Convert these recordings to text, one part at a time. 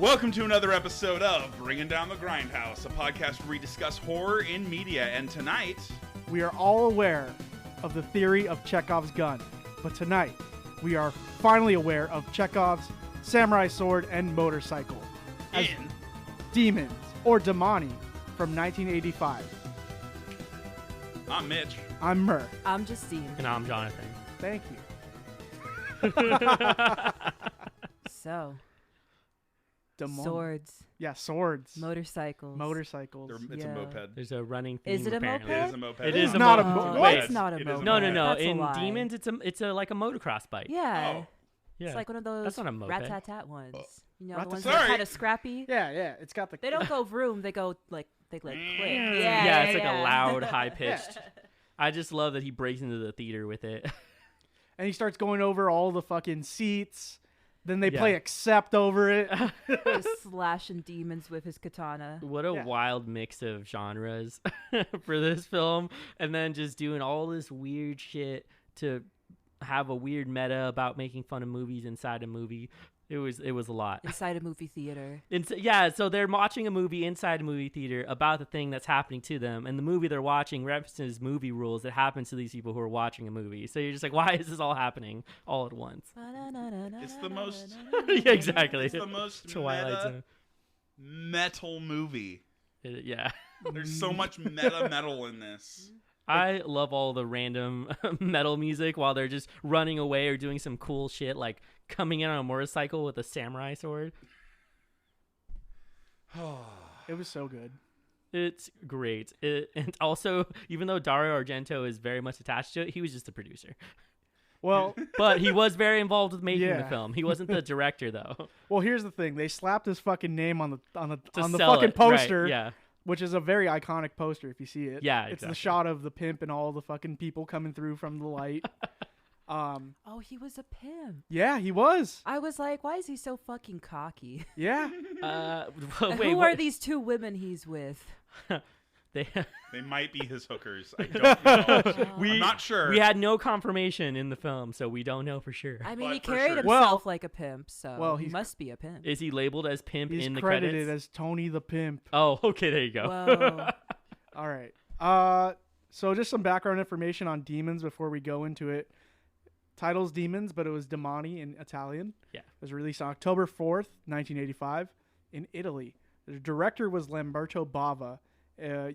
Welcome to another episode of Bringing Down the Grindhouse, a podcast where we discuss horror in media. And tonight, we are all aware of the theory of Chekhov's gun. But tonight, we are finally aware of Chekhov's samurai sword and motorcycle as in Demons, or Demoni, from 1985. I'm Mitch. I'm Mur. I'm Justine. And I'm Jonathan. Thank you. So, Demoni. swords, Yeah, swords. motorcycles. It's a moped. There's a running theme. Is it a apparently. It is a moped. It is a not a moped. moped. What? Wait. It's not a It is moped. a No. That's a In lie. Demons, it's a like a motocross bike. Yeah. Oh. Yeah. It's like one of those That's not a moped. rat-tat-tat ones. You know, the ones Sorry. that are kind of scrappy. Yeah. It's got the... They don't go vroom. They go like click. Yeah. Yeah, it's like a loud, high pitched. I just love that he breaks into the theater with it. And he starts going over all the fucking seats. Then they Yeah. play Accept over it. Just slashing demons with his katana. What a Yeah. wild mix of genres for this film, and then just doing all this weird shit to have a weird meta about making fun of movies inside a movie. It was a lot. Inside a movie theater. So they're watching a movie inside a movie theater about the thing that's happening to them, and the movie they're watching references movie rules that happen to these people who are watching a movie. So you're just like, why is this all happening all at once? It's the most... Yeah, exactly. It's the most Twilight Zone. metal movie. Yeah. There's so much metal in this. I love all the random metal music while they're just running away or doing some cool shit, like coming in on a motorcycle with a samurai sword. It was so good. It's great. And also, even though Dario Argento is very much attached to it, he was just a producer. Well, But he was very involved with making the Yeah. film. He wasn't the director, though. here's the thing. They slapped his fucking name on the To on the sell fucking it. poster. Right, yeah. Which is a very iconic poster if you see it. Yeah, It's the exactly. shot of the pimp and all the fucking people coming through from the light. Oh, he was a pimp. Yeah, he was. I was like, why is he so fucking cocky? Yeah. Wait, Who what? are these two women he's with? They, They might be his hookers. I don't know. I'm not sure. we had no confirmation in the film, so we don't know for sure. I mean, But he for carried sure. himself Well- like a pimp, so well, he he's- must be a pimp. Is he labeled as pimp He's in the credited credits? as Tony the Pimp. Oh, okay, there you go. Whoa. All right. So just some background information on Demons before we go into it. Title's Demons, but it was Demoni in Italian. Yeah. It was released on October 4th, 1985 in Italy. The director was Lamberto Bava.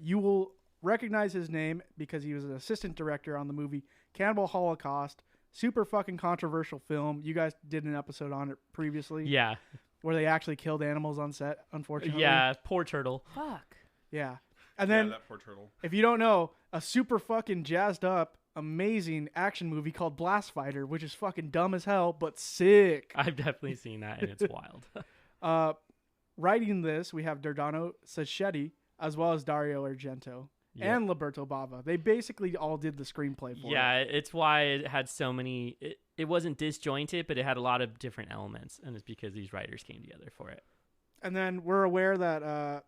You will recognize his name because he was an assistant director on the movie Cannibal Holocaust. Super fucking controversial film. You guys did an episode on it previously. Yeah. Where they actually killed animals on set, unfortunately. Yeah, poor turtle. Fuck. Yeah. And Yeah, then, that poor turtle. if you don't know, a super fucking jazzed up, amazing action movie called Blast Fighter, which is fucking dumb as hell, but sick. I've definitely seen that, and it's wild. Writing this, we have Dardano Sacchetti, as well as Dario Argento, Yeah. and Lamberto Bava. They basically all did the screenplay for Yeah, it. it's why it had so many. It wasn't disjointed, but it had a lot of different elements, and it's because these writers came together for it. And then we're aware that,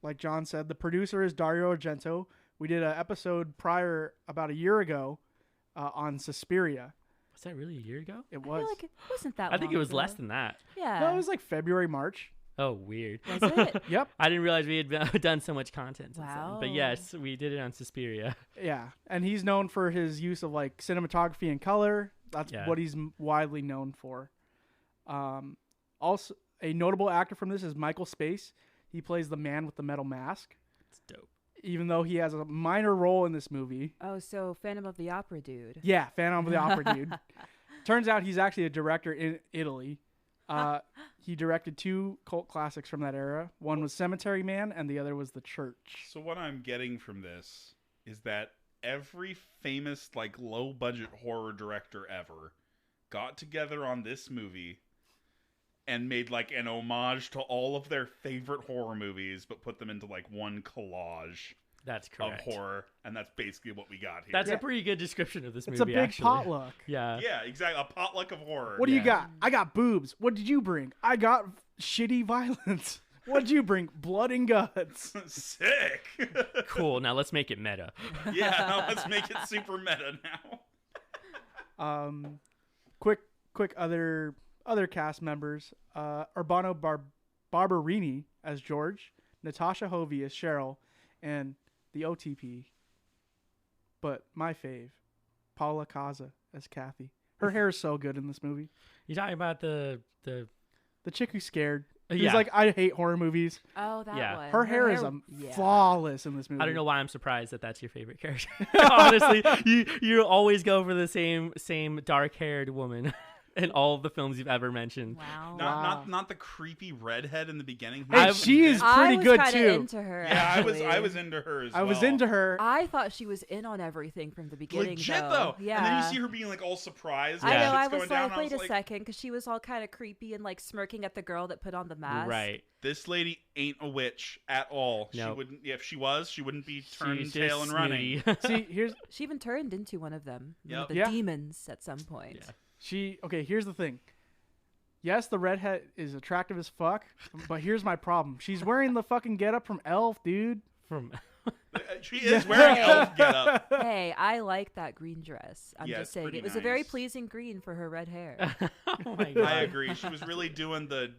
like John said, the producer is Dario Argento. We did an episode prior, about a year ago, on Suspiria. Was that really a year ago? It I was. feel like it wasn't that I think long it was ago. less than that. Yeah. No, it was like February, March. Oh, weird. Was it? Yep. I didn't realize we had done so much content since then. Wow. But yes, we did it on Suspiria. Yeah, and he's known for his use of like cinematography and color. That's Yeah. what he's widely known for. Also, a notable actor from this is Michael Space. He plays the man with the metal mask, It's dope. even though he has a minor role in this movie. Oh, so Phantom of the Opera dude. Yeah, Phantom of the Opera dude. Turns out he's actually a director in Italy. He directed two cult classics from that era. One was Cemetery Man, and the other was The Church. So what I'm getting from this is that every famous, like, low-budget horror director ever got together on this movie and made, like, an homage to all of their favorite horror movies, but put them into, like, one collage That's of correct. horror, and that's basically what we got here. That's Yeah. a pretty good description of this It's movie, a big actually. potluck. Yeah. Yeah, exactly. A potluck of horror. What do you Yeah. got? I got boobs. What did you bring? I got shitty violence. What did you bring? Blood and guts. Sick. Cool. Now let's make it meta. Yeah, now let's make it super meta now. Quick other cast members. Urbano Barberini as George, Natasha Hovey as Cheryl, and the OTP. But my fave, Paula Kaza as Kathy. Her hair is so good in this movie. You talking about the chick who's scared. Who's yeah. like, I hate horror movies. Oh, that Yeah. one. Her hair is flawless in this movie. I don't know why I'm surprised that that's your favorite character. Honestly, you always go for the same dark-haired woman in all of the films you've ever mentioned. Wow. Not the creepy redhead in the beginning. Hey, she is pretty good I was too. into her. Yeah, actually. I was into her as well. I was into her. I thought she was in on everything from the beginning. Legit though. Yeah. And then you see her being like all surprised. I when know. shit's I was going down, like, and wait a second, because she was all kind of creepy and like smirking at the girl that put on the mask. Right. This lady ain't a witch at all. Nope. She wouldn't. If she was, she wouldn't be turning She's tail just and running. See, here's She even turned into one of them. One Yep. of the Yeah. demons at some point. Yeah. okay, here's the thing. Yes, the redhead is attractive as fuck, but here's my problem. She's wearing the fucking getup from Elf, dude. From She is wearing elf getup. Hey, I like that green dress. I'm Yeah, just it's saying. pretty It was a very nice. pleasing green for her red hair. oh my god. I agree. She was really doing the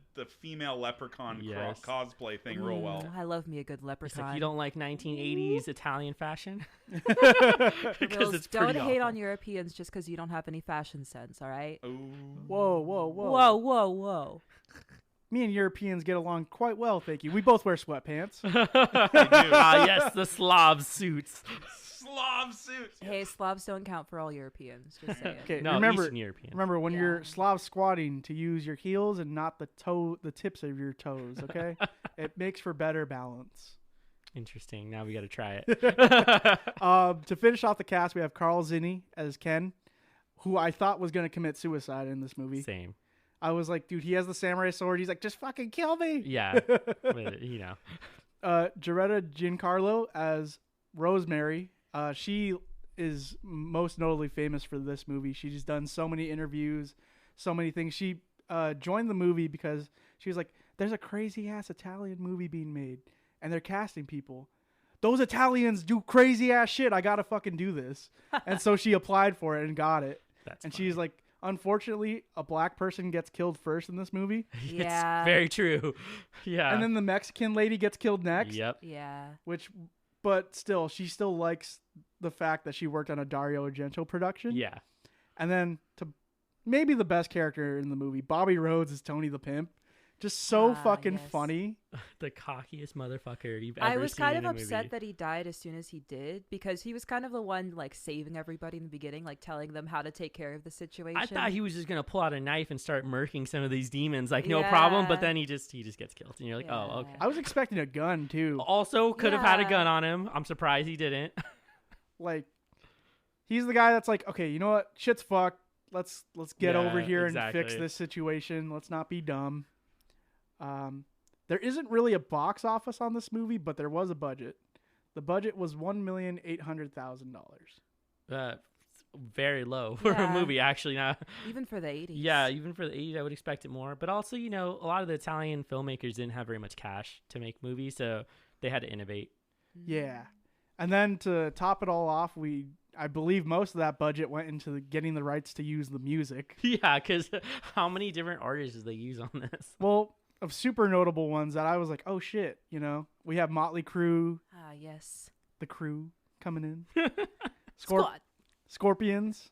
female leprechaun Yes. cosplay thing real well. I love me a good It's leprechaun. like you don't like 1980s Italian fashion Girls, because it's don't pretty hate awful. on Europeans just because you don't have any fashion sense, all right? Ooh. Whoa, whoa, whoa. Whoa, whoa, whoa. Me and Europeans get along quite well, thank you. We both wear sweatpants. Ah, yes, the Slav suits. Slav suits. Hey, Slavs don't count for all Europeans. Just saying. Okay, No, remember, Eastern European. remember when Yeah. you're Slav squatting to use your heels and not the tips of your toes, okay? It makes for better balance. Interesting. Now we got to try it. To finish off the cast, we have Carl Zinni as Ken, who I thought was going to commit suicide in this movie. Same. I was like, dude, he has the samurai sword. He's like, just fucking kill me. Yeah. But, you know. Jaretta Giancarlo as Rosemary. She is most notably famous for this movie. She's done so many interviews, so many things. She joined the movie because she was like, there's a crazy ass Italian movie being made and they're casting people. Those Italians do crazy ass shit. I gotta fucking do this. And so she applied for it and got it. That's and funny. she's like, unfortunately, a black person gets killed first in this movie. Yeah. It's very true. Yeah. And then the Mexican lady gets killed next. Yep. Yeah. But still, she still likes the fact that she worked on a Dario Argento production. Yeah. And then to maybe the best character in the movie, Bobby Rhodes is Tony the Pimp. Just so fucking yes. funny. The cockiest motherfucker you've ever seen I was kind of in a upset movie. that he died as soon as he did because he was kind of the one like saving everybody in the beginning, like telling them how to take care of the situation. I thought he was just gonna pull out a knife and start murking some of these demons, like no problem. But Yeah. then he just gets killed, and you're like, oh, okay. I was expecting a gun too. Also, could have had a Yeah. gun on him. I'm surprised he didn't. Like, he's the guy that's like, okay, you know what? Shit's fucked. Let's get Yeah, over here and fix exactly. this situation. Let's not be dumb. There isn't really a box office on this movie, but there was a budget. The budget was $1,800,000. Very low for a Yeah. movie, actually. Now, even for the 80s. yeah, even for the 80s, I would expect it more. But also, you know, a lot of the Italian filmmakers didn't have very much cash to make movies, so they had to innovate. Yeah. And then to top it all off, I believe most of that budget went into getting the rights to use the music. Yeah, because how many different artists did they use on this? Well, of super notable ones that I was like, oh shit, you know, we have Motley Crue, Ah, yes. the Crew coming in, Squad. Scorpions,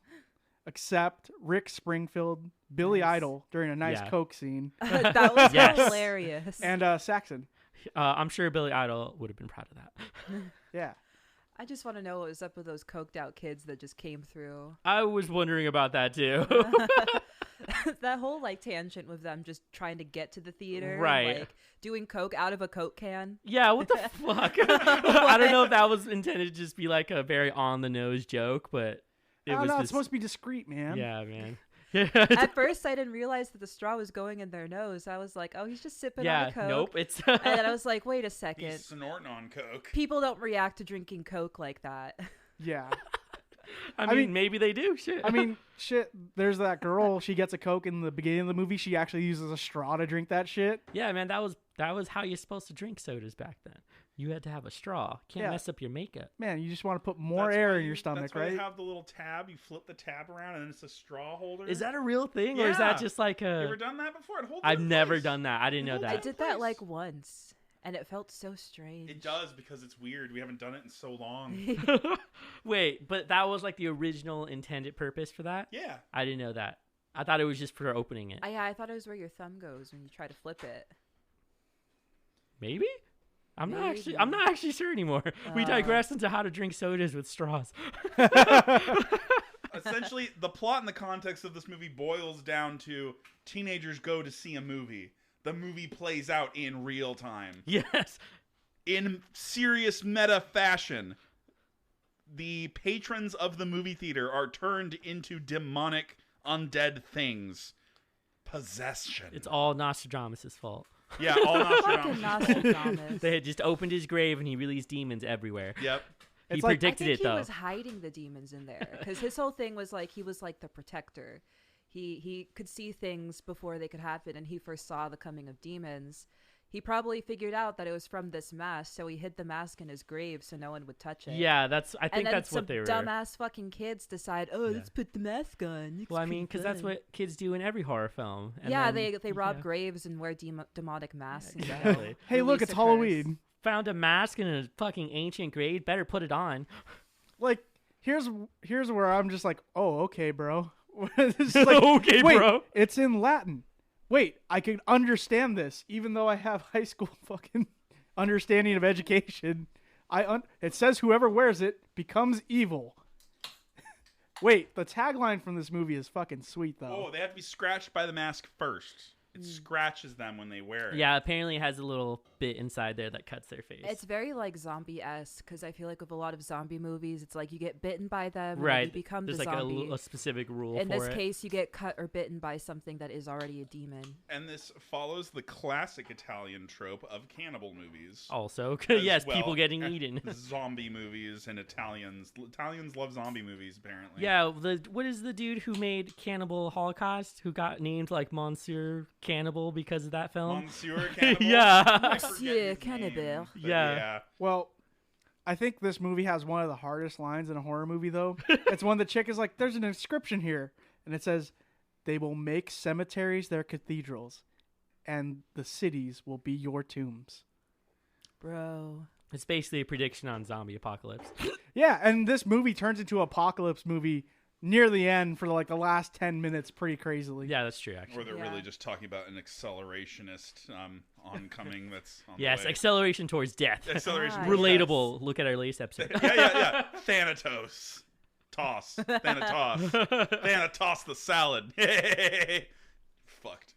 Accept, Rick Springfield, Billy Nice. Idol during a nice Yeah. Coke scene, That was Yes. hilarious. and Saxon. I'm sure Billy Idol would have been proud of that. Yeah. I just want to know what was up with those coked out kids that just came through. I was wondering about that too. That whole like tangent with them just trying to get to the theater, and, Right. like doing coke out of a Coke can. Yeah, what the fuck? I don't know if that was intended to just be like a very on the nose joke, but it Oh was no, just, it's supposed to be discreet, man. yeah, man. At first, I didn't realize that the straw was going in their nose. I was like, "Oh, he's just sipping on Yeah, the Coke." nope. It's And then I was like, "Wait a He's second. snorting on coke. People don't react to drinking Coke like that." Yeah. I I mean, mean- maybe they do. Shit. I mean, shit, there's that girl, she gets a Coke in the beginning of the movie. She actually uses a straw to drink that shit. yeah, man, that was how you're supposed to drink sodas back then. You had to have a straw. Can't mess up your makeup. Man, you just want to put more That's air why in your stomach, that's why right? you have the little tab. You flip the tab around, and it's a straw holder. Is that a real thing, or is that Yeah. just like You a? ever done that before? It holds I've it in never place. done that. I didn't know Hold I that. did that like once, and it felt so strange. It does because it's weird. We haven't done it in so long. Wait, but that was like the original intended purpose for that? Yeah. I didn't know that. I thought it was just for opening it. I thought it was where your thumb goes when you try to flip it. Maybe? I'm not Maybe. actually sure anymore. We digressed into how to drink sodas with straws. Essentially, the plot and the context of this movie boils down to teenagers go to see a movie. The movie plays out in real time. Yes. In serious meta fashion, the patrons of the movie theater are turned into demonic undead things. Possession. It's all Nostradamus' fault. Yeah, all Fucking Nostradamus. Nostradamus. They had just opened his grave and he released demons everywhere. Yep. He It's like- predicted I think it though. he was hiding the demons in there because his whole thing was like he was like the protector. He could see things before they could happen, and he foresaw the coming of demons. He probably figured out that it was from this mask, so he hid the mask in his grave so no one would touch it. Yeah, I think and then that's some what they were. dumbass fucking kids decide, Yeah. let's put the mask on. Looks Well, I mean, pretty because that's good." what kids do in every horror film. And Yeah, then- they rob yeah. graves and wear demonic masks. and Exactly. Hey, look, release it's a curse. Halloween. Found a mask in a fucking ancient grave. Better put it on. Like, here's where I'm just like, oh, okay, bro. It's like, Okay, wait, bro. it's in Latin. Wait, I can understand this, even though I have high school fucking understanding of education. It says whoever wears it becomes evil. Wait, the tagline from this movie is fucking sweet, though. Oh, they have to be scratched by the mask first. It scratches them when they wear it. Yeah, apparently it has a little bit inside there that cuts their face. It's very like zombie-esque because I feel like with a lot of zombie movies, it's like you get bitten by them, and right. you become There's the like zombie. a specific rule In for this it. case, you get cut or bitten by something that is already a demon. And this follows the classic Italian trope of cannibal movies. Also, as yes, well people getting as eaten. Zombie movies and Italians. Italians love zombie movies, apparently. Yeah, what is the dude who made Cannibal Holocaust who got named like Monsieur Cannibal because of that film? Monsieur Cannibal? Yeah. I forget Monsieur his Cannibal. name, but Yeah. Well, I think this movie has one of the hardest lines in a horror movie, though. It's when the chick is like, there's an inscription here. And it says, they will make cemeteries their cathedrals, and the cities will be your tombs. Bro. It's basically a prediction on zombie apocalypse. Yeah, and this movie turns into an apocalypse movie near the end for like the last 10 minutes pretty crazily. Yeah, that's true, actually. Or they're Yeah. really just talking about an accelerationist oncoming that's on the Yes, way. acceleration towards death. Acceleration. Ah, towards Relatable. Look at our latest episode. death. Yeah. Thanatos. Toss. Thanatos. Thanatos the salad. Fucked.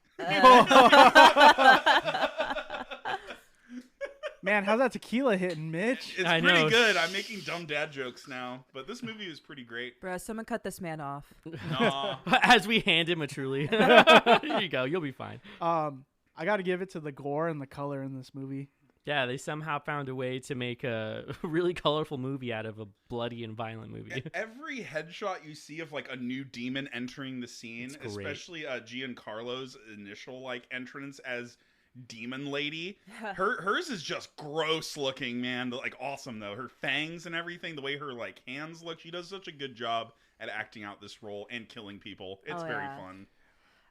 Man, how's that tequila hitting, Mitch? It's I pretty know. good. I'm making dumb dad jokes now, but this movie is pretty great. Bro, someone cut this man off. Nah. As we hand him a truly. Here you go. You'll be fine. I got to give it to the gore and the color in this movie. Yeah, they somehow found a way to make a really colorful movie out of a bloody and violent movie. Every headshot you see of like a new demon entering the scene, It's great. especially Giancarlo's initial like entrance as Demon Lady, hers is just gross looking, man. Like awesome though. Her fangs and everything, the way her like hands look, she does such a good job at acting out this role and killing people. It's Oh, very yeah. fun.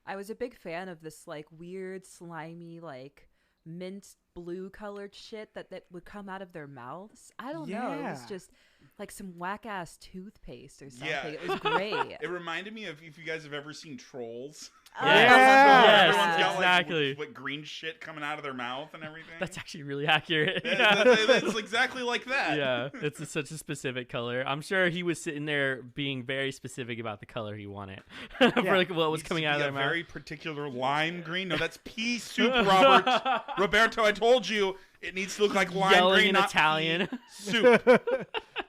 I was a big fan of this like weird, slimy, like mint blue colored shit that would come out of their mouths. I don't know. It was Yeah. just like some whack ass toothpaste or something. Yeah. It was great. It reminded me of if you guys have ever seen Trolls. Yeah. Everyone's got, exactly. Like green shit coming out of their mouth and everything. That's actually really accurate. It's exactly like that. Yeah, it's such a specific color. I'm sure he was sitting there being very specific about the color he wanted for like what was Needs coming to out of be their a mouth. very particular lime green. No, that's pea soup, Robert. Roberto, I told you it needs to look like lime Yelling green, in not Italian. pea soup.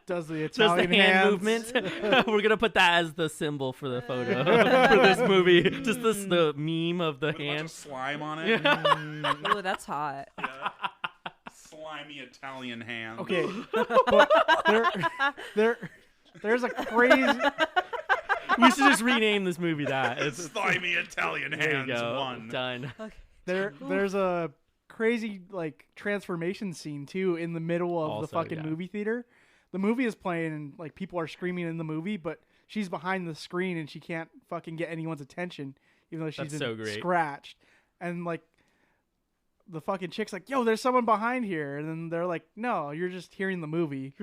Does the Just the Italian hand hands. movement. We're gonna put that as the symbol for the photo for this movie. Just the meme of the With a bunch hand. of slime on it. Mm, Ooh, that's hot. yeah. Slimy Italian hand. Okay, but there's a crazy. We should just rename this movie that. It's Slimy Italian there you hands go. one. Done. There's a crazy like transformation scene too in the middle of the fucking movie theater. The movie is playing and like people are screaming in the movie, but she's behind the screen and she can't fucking get anyone's attention, even though she's been scratched. And like the fucking chick's like, "Yo, there's someone behind here," and then they're like, "No, you're just hearing the movie."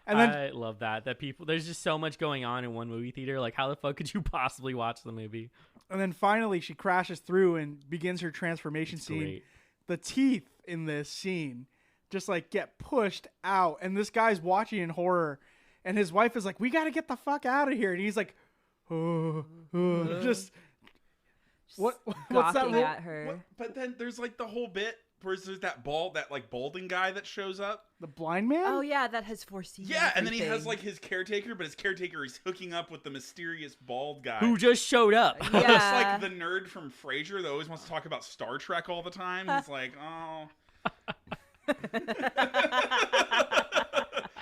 And then I love that people. There's just so much going on in one movie theater. Like, how the fuck could you possibly watch the movie? And then finally, she crashes through and begins her transformation scene. Great. The teeth in this scene just like get pushed out, and this guy's watching in horror, and his wife is like, "We got to get the fuck out of here," and he's like, just what's that? At her. What? But then there's like the whole bit where there's that balding guy that shows up. The blind man? Oh yeah, that has foreseen. Yeah, everything. and then he has like his caretaker, but his caretaker is hooking up with the mysterious bald guy Who just showed up. Yeah. Just like the nerd from Frasier that always wants to talk about Star Trek all the time. He's like, oh.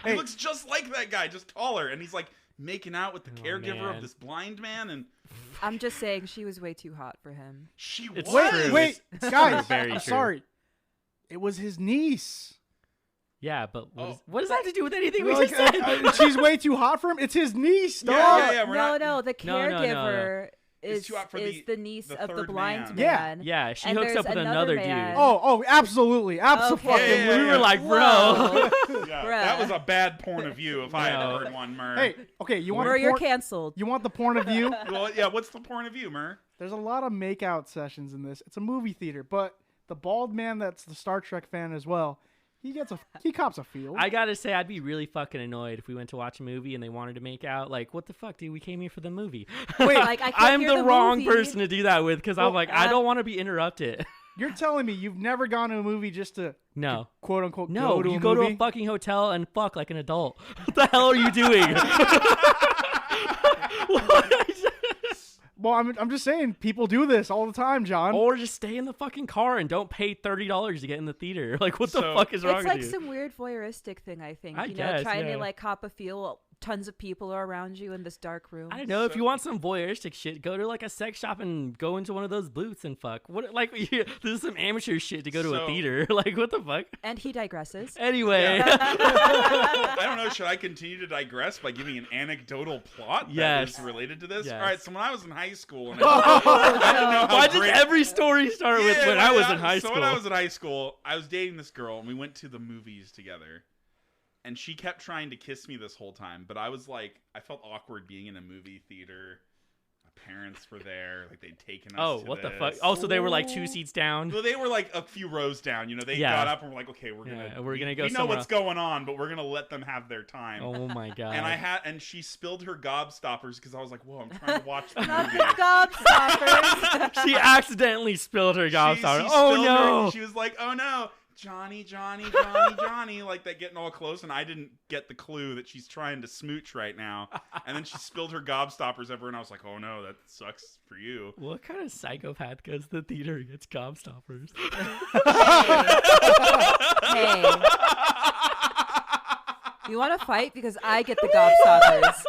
He looks just like that guy, just taller, and he's like making out with the caregiver of this blind man, and I'm just saying she was way too hot for him. she It's was. true. Wait, It's guys, very I'm true. sorry. It was his niece. Yeah, but Oh. what does that have to do with anything we Like, just said? she's way too hot for him. It's his niece, dog. Yeah, we're not- No, the No, no, no, caregiver It's is too hot for the niece the of the third blind man. man. Yeah, she And hooks there's up with another another man. dude. Oh, absolutely, absolutely. Okay. Yeah. We were like, bro. Whoa. Yeah, Bruh. that was a bad point of view if I had No. heard one, Mur. Hey, okay, you want Or the you're point? canceled. You want the point of view? Well, yeah, what's the point of view, Mur? There's a lot of make-out sessions in this. It's a movie theater, but the bald man that's the Star Trek fan as well, he cops a feel. I gotta say, I'd be really fucking annoyed if we went to watch a movie and they wanted to make out. Like, what the fuck, dude? We came here for the movie. Wait, Like, I can't I'm hear the the wrong movie. person to do that with because I'm Well, like, I don't want to be interrupted. You're telling me you've never gone to a movie just to No. quote unquote No, go to you a go movie? to a fucking hotel and fuck like an adult. What the hell are you doing? Well, I'm just saying people do this all the time, John. Or just stay in the fucking car and don't pay $30 to get in the theater. Like, what the So- fuck is wrong It's like with you? some weird voyeuristic thing, I think. I you know, guess, trying yeah. to like cop a feel. Tons of people are around you in this dark room. I don't know. If you want some voyeuristic shit, go to like a sex shop and go into one of those booths and fuck. What? Like, this is some amateur shit to go to a So- theater. Like, what the fuck? And he digresses. Anyway. I don't know. Should I continue to digress by giving an anecdotal plot that Yes. is related to this? Yes. All right. So when I was in high school, and I didn't know how Why does great- every story start with when I was in high So school? when I was in high school, I was dating this girl, and we went to the movies together. And she kept trying to kiss me this whole time, but I was like, I felt awkward being in a movie theater. My parents were there, like they'd taken us. Oh, to what the this. fuck? Oh, so they were like 2 seats down. Well, they were like a few rows down. You know, they Yeah. got up and were like, okay, we're Yeah, gonna we're gonna go We know somewhere what's going on, but we're gonna let them have their time. Oh my god. And she spilled her gobstoppers because I was like, whoa, I'm trying to watch the Not movie. the gobstoppers. She accidentally spilled her gobstopper. She Oh spilled no. her, she was like, oh no, Johnny, like that, getting all close, and I didn't get the clue that she's trying to smooch right now. And then she spilled her gobstoppers everywhere, and I was like, oh no, that sucks for you. What kind of psychopath goes to the theater and gets gobstoppers? Hey. You want to fight? Because I get the gobstoppers.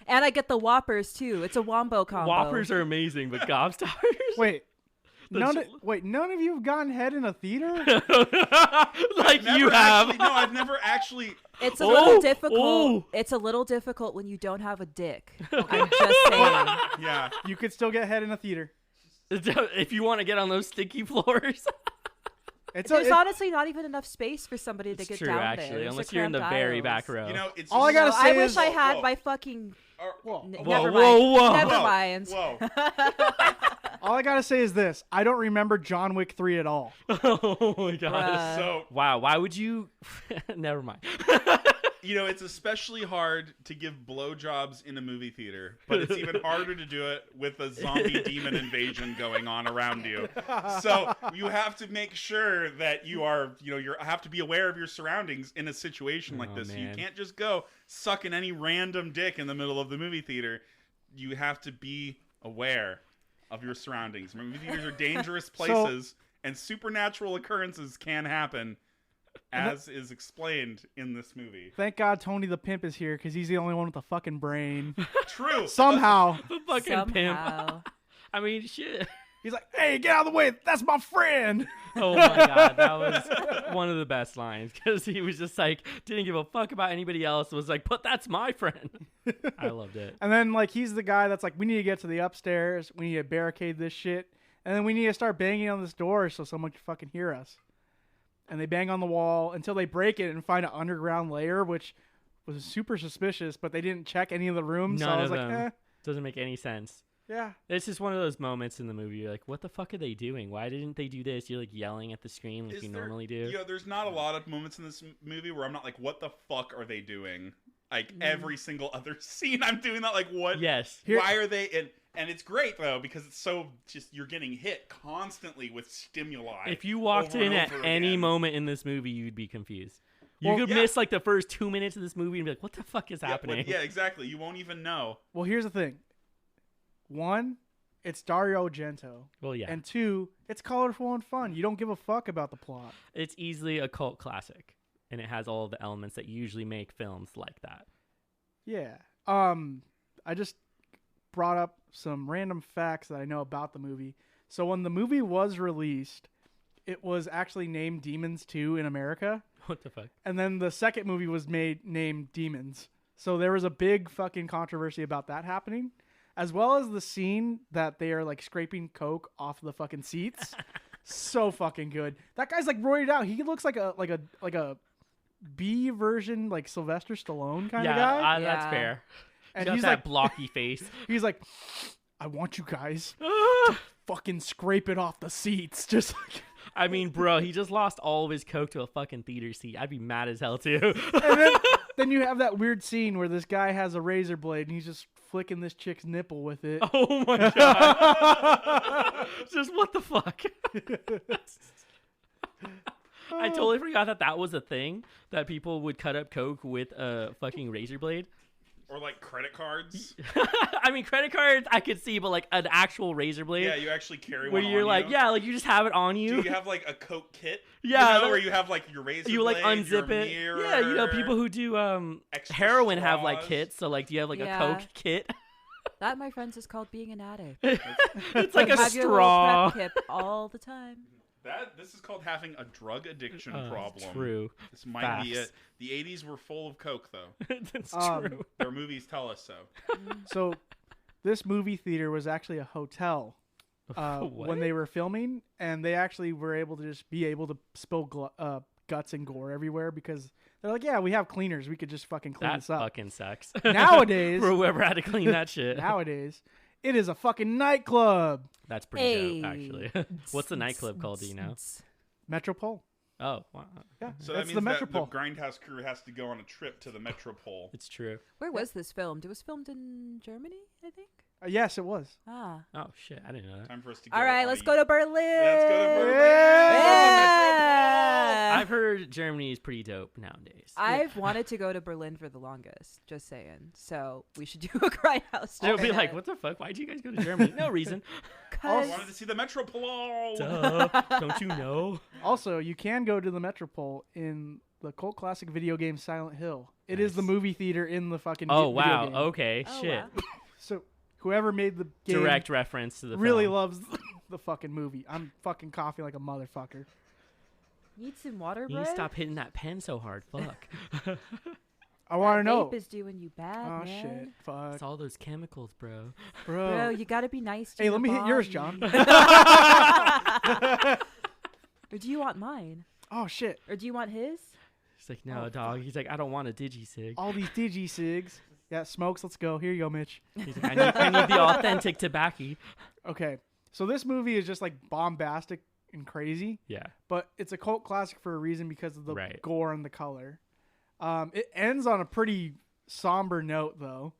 And I get the Whoppers, too. It's a wombo combo. Whoppers are amazing, but gobstoppers? Wait, The none j- of you have gotten head in a theater? Like Never you have. actually- no, I've never actually. It's a Oh, little difficult. oh. It's a little difficult when you don't have a dick. I'm just saying. Yeah. You could still get head in a theater. If you want to get on those stinky floors. There's honestly not even enough space for somebody to It's get true, down actually, there. There's unless a you're in the cramped very aisles. back row. You know, it's All I just- gotta I say wish is- I had Whoa. my fucking. Whoa. Never mind. whoa. Never Whoa, mind. Whoa. All I gotta say is this: I don't remember John Wick 3 at all. Oh my god. Bruh. So, Wow, why would you? Never mind. you know, it's especially hard to give blowjobs in a movie theater, but it's even harder to do it with a zombie demon invasion going on around you. So you have to make sure that you have to be aware of your surroundings in a situation like Oh, this. You man. can't just go sucking any random dick in the middle of the movie theater. You have to be aware of your surroundings. Movie theaters are dangerous places, and supernatural occurrences can happen, as is explained in this movie. Thank God Tony the Pimp is here because he's the only one with a fucking brain. True. Somehow. The fucking pimp. Somehow. I mean, shit. He's like, "Hey, get out of the way! That's my friend." Oh my god, that was one of the best lines because he was just like didn't give a fuck about anybody else. Was like, but that's my friend. I loved it. And then like he's the guy that's like, we need to get to the upstairs. We need to barricade this shit, and then we need to start banging on this door so someone can fucking hear us. And they bang on the wall until they break it and find an underground layer, which was super suspicious. But they didn't check any of the rooms, so I was like, them. Doesn't make any sense. Yeah. It's just one of those moments in the movie. You're like, what the fuck are they doing? Why didn't they do this? You're like yelling at the screen like normally do. There's not a lot of moments in this movie where I'm not like, what the fuck are they doing? Like every single other scene, I'm doing that. Like, what? Yes. Why are they? And it's great though because it's so just you're getting hit constantly with stimuli. If you walked in at any moment in this movie, you'd be confused. You could miss like the first 2 minutes of this movie and be like, what the fuck is happening? Yeah, exactly. You won't even know. Well, here's the thing. One, it's Dario Argento. Well, yeah. And two, it's colorful and fun. You don't give a fuck about the plot. It's easily a cult classic, and it has all of the elements that usually make films like that. Yeah. I just brought up some random facts that I know about the movie. So when the movie was released, it was actually named Demons 2 in America. What the fuck? And then the second movie was named Demons. So there was a big fucking controversy about that happening. As well as the scene that they are like scraping coke off the fucking seats. So fucking good. That guy's like roided out. He looks like a B version, like Sylvester Stallone kind of guy. That's fair. And he's he's that like blocky face. He's like, I want you guys to fucking scrape it off the seats. Just like. I mean, bro, he just lost all of his coke to a fucking theater seat. I'd be mad as hell too. And then you have that weird scene where this guy has a razor blade and he's just flicking this chick's nipple with it. Oh my god. Just what the fuck? I totally forgot that was a thing, that people would cut up coke with a fucking razor blade. Or like credit cards. I mean, credit cards I could see, but like an actual razor blade. Yeah, you actually carry where one you're on like, you. yeah, like you just have it on you. Do you have like a coke kit? Yeah, where you have like your razor you like blade, unzip your it. mirror, Yeah, people who do extra heroin straws. have like kits. So like, do you have like a coke kit? That, my friends, is called being an addict. It's like a have straw. your little prep kit all the time. This is called having a drug addiction problem. True. This might be it. The 80s were full of coke, though. That's true. Their movies tell us so. So, this movie theater was actually a hotel when they were filming, and they actually were able to just be able to spill guts and gore everywhere because they're like, yeah, we have cleaners. We could just fucking clean this up. That fucking sucks. Nowadays, for whoever had to clean that shit. Nowadays, it is a fucking nightclub. That's pretty dope, actually. What's the nightclub called? Do you know? Metropole. Oh, wow. Yeah, so that means that the Grindhouse crew has to go on a trip to the Metropole. It's true. Where was this filmed? It was filmed in Germany, I think. Yes, it was. Ah. Oh shit! I didn't know that. Time for us to go. All right, let's go to Berlin. Let's go to Berlin. Yeah. I've heard Germany is pretty dope nowadays. I've wanted to go to Berlin for the longest. Just saying. So we should do a Grindhouse. They'll be like, "What the fuck? Why'd you guys go to Germany? No reason." I wanted to see the Metropole. Duh. Don't you know? Also, you can go to the Metropole in the cult classic video game Silent Hill. It is the movie theater in the fucking Oh, video wow. game. Okay. Oh, Shit. wow. So whoever made the game Direct reference to the really film. loves the fucking movie. I'm fucking coughing like a motherfucker. Need some water, You bro? need to stop hitting that pen so hard. Fuck. I want to know. Vape is doing you bad, Oh man. shit. Fuck. It's all those chemicals, bro. Bro, you gotta be nice to Hey, your let me hit yours, body. John. Or do you want mine? Oh shit. Or do you want his? He's like, no, dog. He's like, I don't want a digi-sig. All these digi-cigs. Yeah, smokes. Let's go. Here you go, Mitch. He's like, I need the authentic tobacco. Okay. So this movie is just like bombastic and crazy, Yeah. but it's a cult classic for a reason because of the Right. gore and the color. It ends on a pretty somber note, though.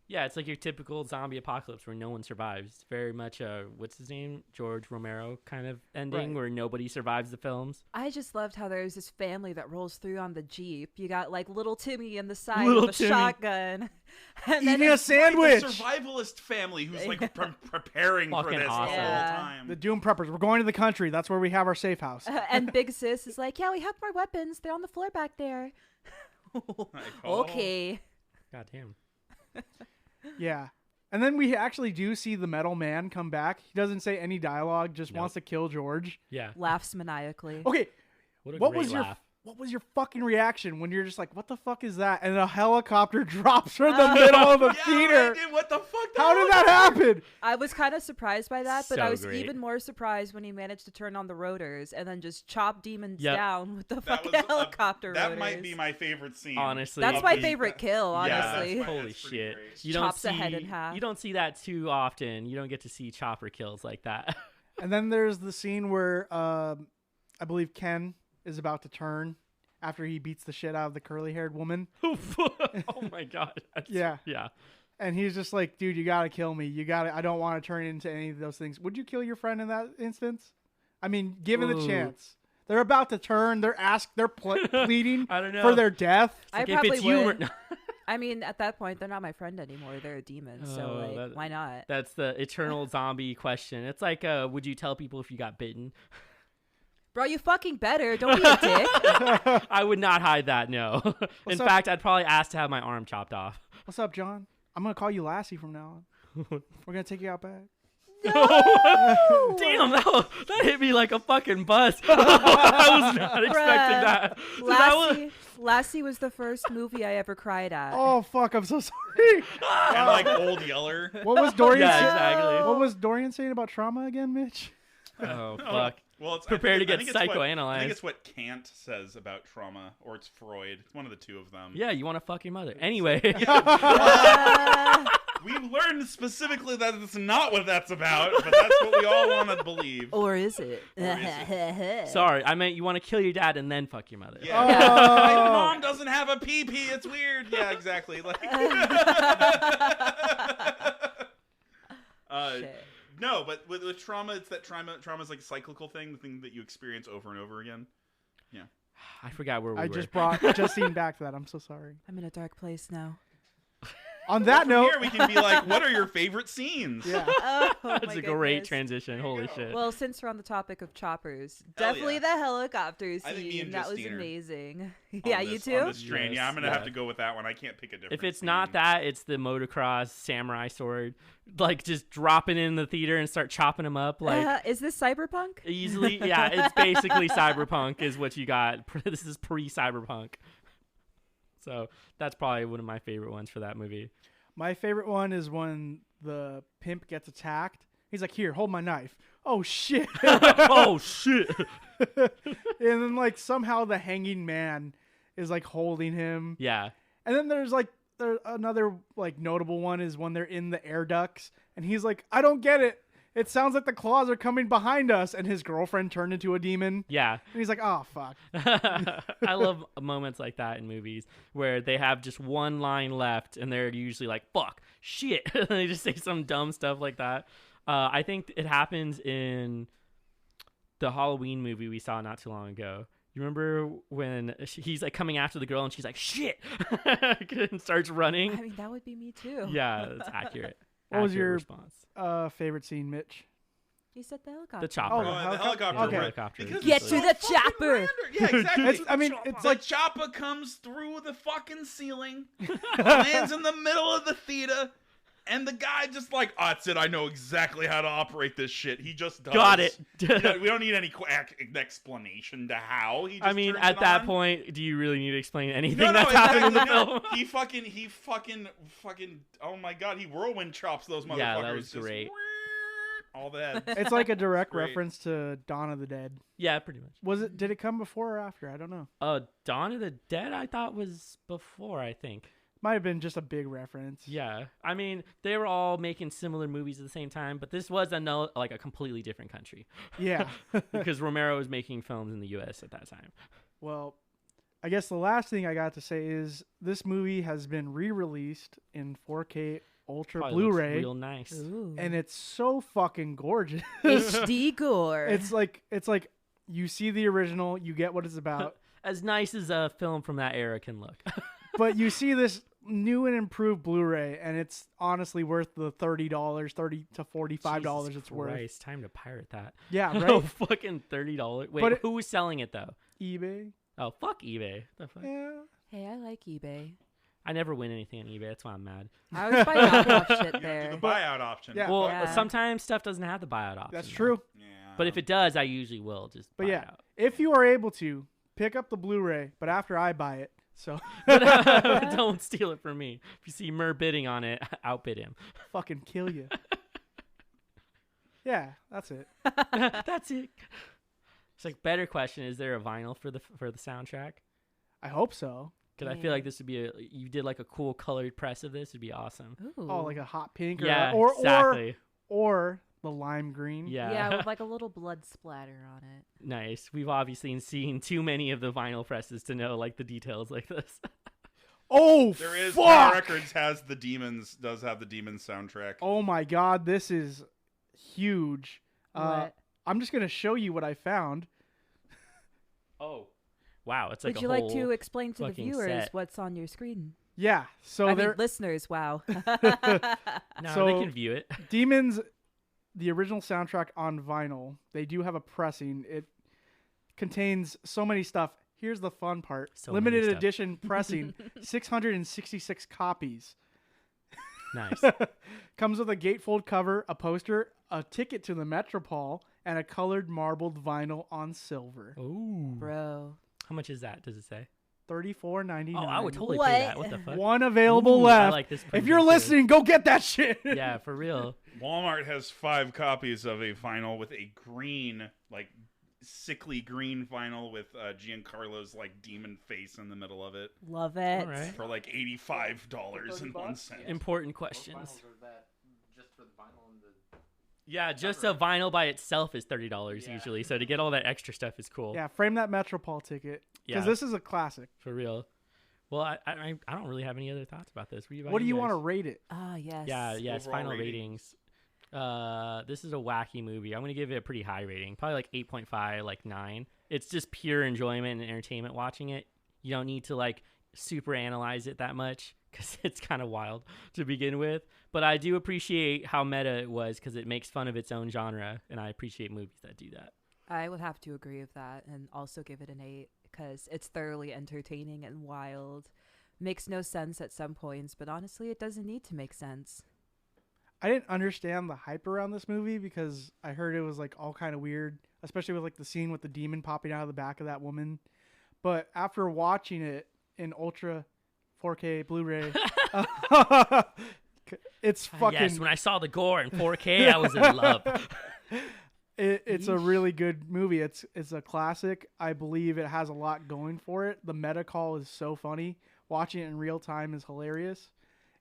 Yeah, it's like your typical zombie apocalypse where no one survives. It's very much a, what's his name? George Romero kind of ending Right. where nobody survives the films. I just loved how there's this family that rolls through on the Jeep. You got like little Timmy in the side Little with a Timmy. shotgun. And Eating a it's- sandwich. The survivalist family who's like preparing for Fucking this awesome. the whole Yeah. time. The Doom Preppers. We're going to the country. That's where we have our safe house. and Big Sis is like, yeah, we have more weapons. They're on the floor back there. Like, oh. Okay. God damn. Yeah. And then we actually do see the metal man come back. He doesn't say any dialogue, just wants to kill George. Yeah. Laughs maniacally. Okay, What a what great was your laugh. what was your fucking reaction when you're just like, what the fuck is that? And a helicopter drops from the middle of a Yeah, theater. right, dude, what the fuck? How did that happen? I was kind of surprised by that, but So I was great. even more surprised when he managed to turn on the rotors and then just chop demons Yep. down with the That fucking was helicopter That rotors. might be my favorite scene. Honestly. That's of my the- favorite kill, Yeah, honestly. that's Holy pretty shit. great. You Chops don't a see, head in half. You don't see that too often. You don't get to see chopper kills like that. And then there's the scene where I believe Ken is about to turn after he beats the shit out of the curly-haired woman. Oh my god. Yeah. Yeah. And he's just like, dude, you gotta kill me. I don't want to turn into any of those things. Would you kill your friend in that instance? I mean, given the Ooh. chance. They're about to turn. They're pleading I don't know. for their death. I Like, if probably it's you or would. I mean, at that point, they're not my friend anymore. They're a demon, so Oh, like, that- why not? That's the eternal zombie question. It's like, would you tell people if you got bitten? Bro, you fucking better. Don't be a dick. I would not hide that, no. In What's up? fact, I'd probably ask to have my arm chopped off. What's up, John? I'm gonna call you Lassie from now on. We're gonna take you out back. Damn, that hit me like a fucking bus. I was not expecting Bruh. that. So that was- Lassie was the first movie I ever cried at. Oh fuck! I'm so sorry. And like Old Yeller. What was Dorian? Yeah, say- exactly. What was Dorian saying about trauma again, Mitch? Oh, fuck. Well, it's Prepare to I get think it's what- I psychoanalyzed. think it's what Kant says about trauma, or it's Freud. It's one of the two of them. Yeah, you want to fuck your mother. Anyway. We've learned specifically that it's not what that's about, but that's what we all want to believe. Or is it? Sorry, I meant you want to kill your dad and then fuck your mother. Yeah. Oh. My mom doesn't have a pee-pee. It's weird. Yeah, exactly. Like, Shit. no, but with trauma, it's that trauma is like a cyclical thing, the thing that you experience over and over again. I forgot where we I were. just brought Justine back to that. I'm so sorry. I'm in a dark place now. On that From note, here we can be like, what are your favorite scenes? yeah. Oh, That's my a great goodness. transition. Holy shit. Well, since we're on the topic of choppers, Hell definitely yeah. the helicopter I think me scene. and That was Justine are amazing. On Yeah, this- you On too? this train. Yes, Yeah, I'm gonna yeah. have to go with that one. I can't pick a different. If it's not scene. that, it's the motocross samurai sword. Like, just dropping in the theater and start chopping them up. Like, Is this cyberpunk? easily. Yeah, it's basically cyberpunk is what you got. This is pre-cyberpunk. So that's probably one of my favorite ones for that movie. My favorite one is when the pimp gets attacked. He's like, "Here, hold my knife." Oh shit! Oh, shit. And then like somehow the hanging man is like holding him. Yeah. And then there's another like notable one is when they're in the air ducts and he's like, "I don't get it. It sounds like the claws are coming behind us." And his girlfriend turned into a demon. Yeah. And he's like, "Oh fuck." I love moments like that in movies where they have just one line left and they're usually like, fuck, shit. And they just say some dumb stuff like that. I think it happens in the Halloween movie we saw not too long ago. You remember when he's like coming after the girl and she's like, shit, and starts running? I mean, that would be me too. Yeah, that's accurate. What was Accurate your response? favorite scene, Mitch? You said the helicopter. The chopper. Oh, Oh, the helicopter. Okay. right. Helicopter. Because Get it's to so the fucking chopper. random. Yeah, exactly. It's the like chopper comes through the fucking ceiling, lands in the middle of the theater, and the guy just like, oh, that's it. I know exactly how to operate this shit. He just does. Got it. We don't need any explanation to how. He just I mean, turns at it that on. point, do you really need to explain anything No, that's happened in the exactly, film? no. He fucking. Oh my god, he whirlwind chops those motherfuckers. Yeah, that was just great. All that. it's like a direct Great. reference to Dawn of the Dead. Yeah, pretty much. Did it come before or after? I don't know. Dawn of the Dead, I thought was before, I think. Might have been just a big reference. Yeah. I mean, they were all making similar movies at the same time, but this was a completely different country Yeah. because Romero was making films in the U.S. at that time. Well, I guess the last thing I got to say is this movie has been re-released in 4K Ultra Probably looks Blu-ray, real nice. Ooh. and it's so fucking gorgeous. HD gore. It's like you see the original, you get what it's about, As nice as a film from that era can look. but you see this new and improved Blu-ray, and it's honestly worth the $30 to $45 Jesus it's worth. Christ, time to pirate that. Yeah, Oh, right. fucking $30. Wait, But who was selling it though? eBay. Oh, fuck eBay. The fuck? Yeah. Hey, I like eBay. I never win anything on eBay. That's why I'm mad. I always buy knockoff shit You do there. the buyout option. Yeah. Well, Yeah. sometimes stuff doesn't have the buyout option. That's though. true. Yeah. But if it does, I usually will just But buy yeah, it out. if you are able to, pick up the Blu-ray, but after I buy it. So Don't steal it from me. If you see Murr bidding on it, outbid him. fucking kill you. Yeah, that's it. That's it. It's like, better question: is there a vinyl for the soundtrack? I hope so. Because I feel like this would be you did like a cool colored press of this. It'd be awesome. Ooh. Oh, like a hot pink, Yeah, or exactly. or the lime green. Yeah, with like a little blood splatter on it. Nice. We've obviously seen too many of the vinyl presses to know like the details like this. Oh, There is fuck! Tower Records does have the Demons soundtrack. Oh my god, this is huge. What? I'm just gonna show you what I found. Oh, wow! It's like Would a you whole like to explain to the fucking viewers set. what's on your screen? Yeah, so I there mean, listeners, wow. No, so- they can view it. Demons, the original soundtrack on vinyl. They do have a pressing. It contains so many stuff. Here's the fun part: So many limited stuff. edition pressing, 666 copies. Nice. Comes with a gatefold cover, a poster, a ticket to the Metropole, and a colored marbled vinyl on silver. Ooh. Bro. How much is that? Does it say? $34.99. Oh, I would totally What? pay that. What the fuck? One available Ooh, I left. like this If you're pretty good. listening, go get that shit. Yeah, for real. Walmart has 5 copies of a vinyl with a green, like sickly green vinyl with Giancarlo's like demon face in the middle of it Love it. All right. for like $85.01. Important questions. Vinyls are that just for the vinyl and the Yeah, just a vinyl by itself is $30 Yeah. usually. So to get all that extra stuff is cool. Yeah, frame that Metropole ticket. Because Yeah. this is a classic. For real. Well, I don't really have any other thoughts about this. What do you want to guys? rate it? Ah, yes. Yeah, yes. Overall Final ratings. ratings. This is a wacky movie. I'm gonna give it a pretty high rating, probably like 8.5, like 9. It's just pure enjoyment and entertainment watching it. You don't need to like super analyze it that much because it's kind of wild to begin with. But I do appreciate how meta it was because it makes fun of its own genre, and I appreciate movies that do that. I would have to agree with that and also give it an 8 because it's thoroughly entertaining and wild. Makes no sense at some points, but honestly, it doesn't need to make sense. I didn't understand the hype around this movie because I heard it was like all kind of weird, especially with like the scene with the demon popping out of the back of that woman. But after watching it in Ultra 4K Blu-ray, it's fucking. Yes, when I saw the gore in 4K, I was in love. It's a really good movie. It's a classic. I believe it has a lot going for it. The meta call is so funny. Watching it in real time is hilarious.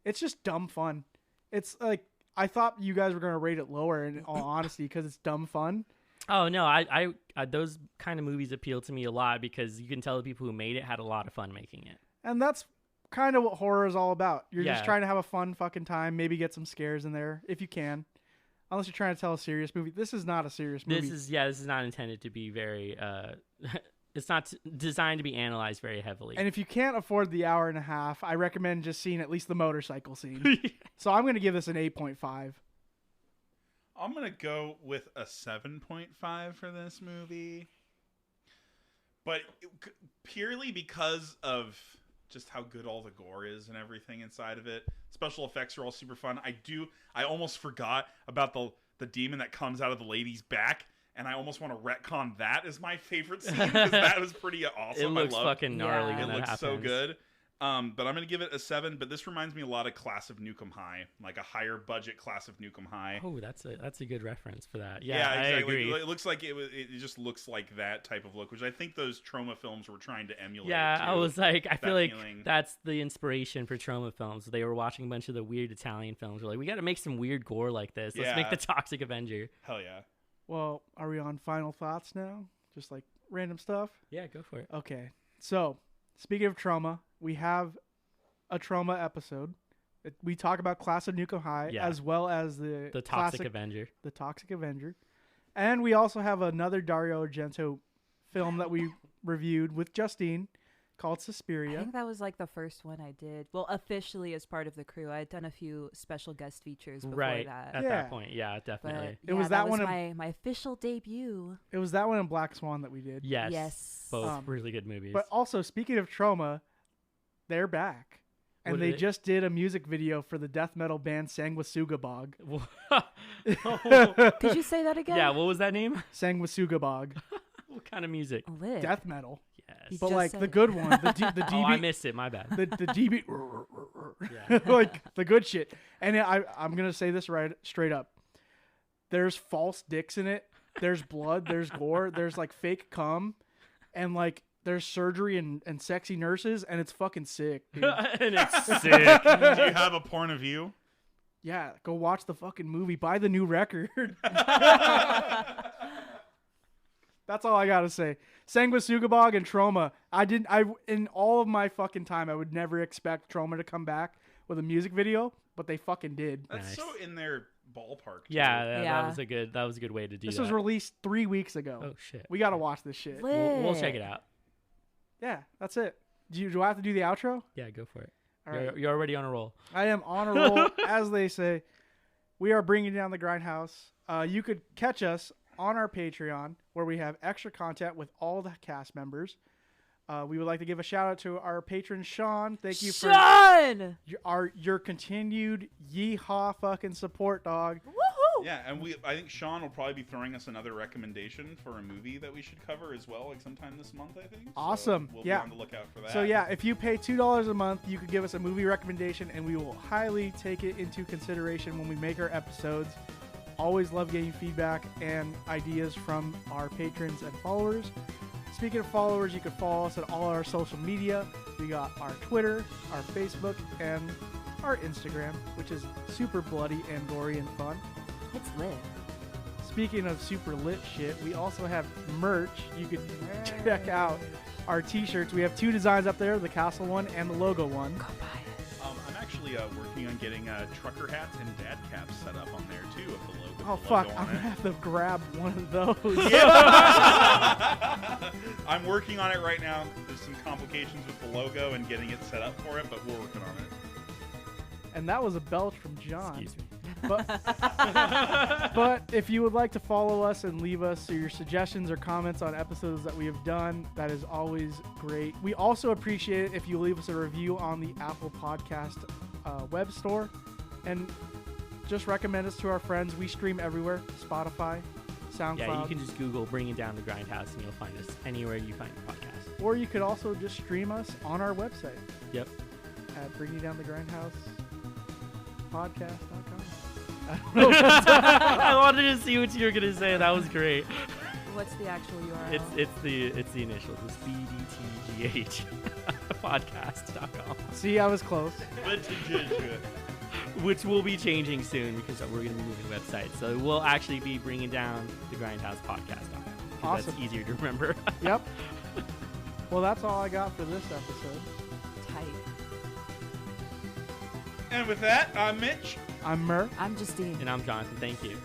It's just dumb fun. It's like I thought you guys were gonna rate it lower in all honesty because it's dumb fun. Oh no, I those kind of movies appeal to me a lot because you can tell the people who made it had a lot of fun making it. And that's kind of what horror is all about. You're Yeah. just trying to have a fun fucking time, maybe get some scares in there if you can. Unless you're trying to tell a serious movie. This is not a serious movie. This is not intended to be very it's not designed to be analyzed very heavily. And if you can't afford the hour and a half, I recommend just seeing at least the motorcycle scene. So I'm going to give this an 8.5. I'm going to go with a 7.5 for this movie. But purely because of just how good all the gore is and everything inside of it. Special effects are all super fun. I almost forgot about the demon that comes out of the lady's back. And I almost want to retcon that as my favorite scene because that was pretty awesome. it looks I loved fucking gnarly Yeah. when it that looks so happens. good. But I'm going to give it a 7. But this reminds me a lot of Class of Nukem High, like a higher budget Class of Nukem High. Oh, that's a good reference for that. Yeah, exactly. I agree. It looks like it just looks like that type of look, which I think those trauma films were trying to emulate. Yeah, too. I was like, I feel that like feeling. that's the inspiration for trauma films. They were watching a bunch of the weird Italian films. We're like, we got to make some weird gore like this. Let's make Yeah. the Toxic Avenger. Hell yeah. Well, are we on final thoughts now? Just like random stuff? Yeah, go for it. Okay. So, speaking of trauma, we have a trauma episode. We talk about Class of Nukem High Yeah. as well as the The Toxic classic, Avenger. the Toxic Avenger. And we also have another Dario Argento film that we reviewed with Justine called I Suspiria. think that was like the first one I did. Well, officially as part of the crew. I had done a few special guest features before Right. that. At Yeah. that point. Yeah, But definitely. It was that one of- my official debut. It was that one in Black Swan that we did. Yes. Yes. Both Um, really good movies. But also, speaking of trauma, they're back. And What they did it- just did a music video for the death metal band Sanguisugabog. Did you say that again? Yeah, what was that name? Sanguisugabog. What kind of music? Lit. Death metal. Yes. But just like said the it. good one. The DB. Oh, I missed it. My bad. the DB. Yeah. Like the good shit. And I'm going to say this right straight up. There's false dicks in it. There's blood. There's gore. There's like fake cum. And like there's surgery and sexy nurses. And it's fucking sick, dude. And it's sick. Do you have a point of view? Yeah, go watch the fucking movie. Buy the new record. That's all I gotta say. Sanguisugabog and Trauma. In all of my fucking time, I would never expect Trauma to come back with a music video, but they fucking did. That's Nice. so in their ballpark. Too. Yeah, Yeah. that was a good way to do This that. was released 3 weeks ago. Oh shit. We gotta watch this shit. We'll check it out. Yeah, that's it. Do I have to do the outro? Yeah, go for it. All right. You're already on a roll. I am on a roll, as they say. We are bringing down the Grindhouse. You could catch us on our Patreon, where we have extra content with all the cast members. We would like to give a shout out to our patron Sean. Thank you for Sean! your continued yeehaw fucking support, dog. Woohoo! Yeah, and I think Sean will probably be throwing us another recommendation for a movie that we should cover as well, like sometime this month, I think. So Awesome. we'll Yeah. be on the lookout for that. So yeah, if you pay $2 a month, you could give us a movie recommendation, and we will highly take it into consideration when we make our episodes. Always love getting feedback and ideas from our patrons and followers. Speaking of followers, you can follow us on all our social media. We got our Twitter, our Facebook, and our Instagram, which is super bloody and gory and fun. It's lit. Speaking of super lit shit, we also have merch. You can check out our t-shirts. We have 2 designs up there, the castle one and the logo one. Go buy it. I'm actually working on getting trucker hats and dad caps set up on there too, with the logo. Oh the fuck, logo I'm on gonna it. have to grab one of those. I'm working on it right now. There's some complications with the logo and getting it set up for it, but we're working on it. And that was a belch from John. Excuse me. But if you would like to follow us and leave us your suggestions or comments on episodes that we have done, that is always great. We also appreciate it if you leave us a review on the Apple Podcast web store, and just recommend us to our friends. We stream everywhere: Spotify, SoundCloud. Yeah, you can just Google Bringing Down the Grindhouse and you'll find us anywhere you find your podcast. Or you could also just stream us on our website Yep. at bringingdownthegrindhousepodcast.com. I wanted to see what you were gonna say. That was great. What's the actual URL? It's the initials. It's BDTGH podcast.com, See, I was close. But to judge it. which will be changing soon because we're gonna be moving websites. So we'll actually be bringing down the Grindhouse podcast.com. Awesome. That's easier to remember. Yep. Well, that's all I got for this episode. Tight. And with that, I'm Mitch. I'm Murr. I'm Justine. And I'm Jonathan. Thank you.